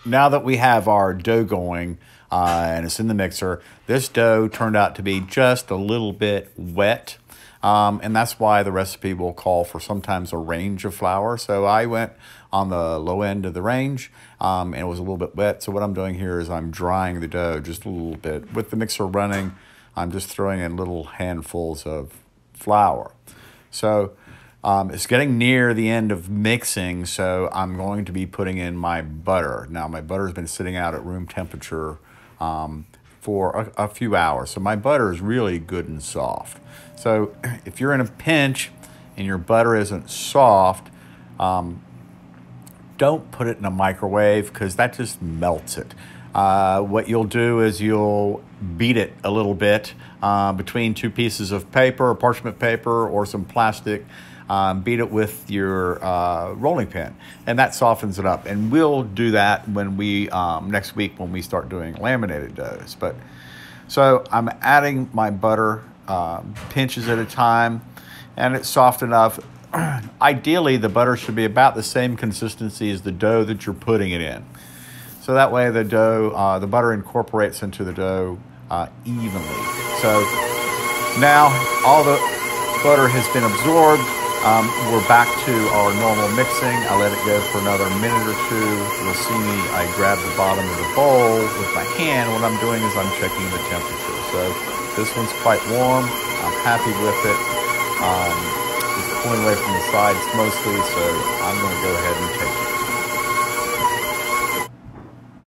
now that we have our dough going and it's in the mixer, this dough turned out to be just a little bit wet. And that's why the recipe will call for sometimes a range of flour. So I went on the low end of the range and it was a little bit wet. So what I'm doing here is I'm drying the dough just a little bit. With the mixer running, I'm just throwing in little handfuls of flour. So it's getting near the end of mixing, so I'm going to be putting in my butter. Now, my butter has been sitting out at room temperature for a few hours. So my butter is really good and soft. So if you're in a pinch and your butter isn't soft, don't put it in a microwave because that just melts it. What you'll do is you'll beat it a little bit between two pieces of paper, parchment paper, or some plastic. Beat it with your rolling pin, and that softens it up. And we'll do that when we next week when we start doing laminated doughs. But so I'm adding my butter pinches at a time, and it's soft enough. Ideally, the butter should be about the same consistency as the dough that you're putting it in. So that way the dough, the butter incorporates into the dough evenly. So now all the butter has been absorbed. We're back to our normal mixing. I let it go for another minute or two. You'll see me, I grab the bottom of the bowl with my hand. What I'm doing is I'm checking the temperature. So this one's quite warm. I'm happy with it. It's pulling away from the sides mostly, so I'm going to go ahead and take it.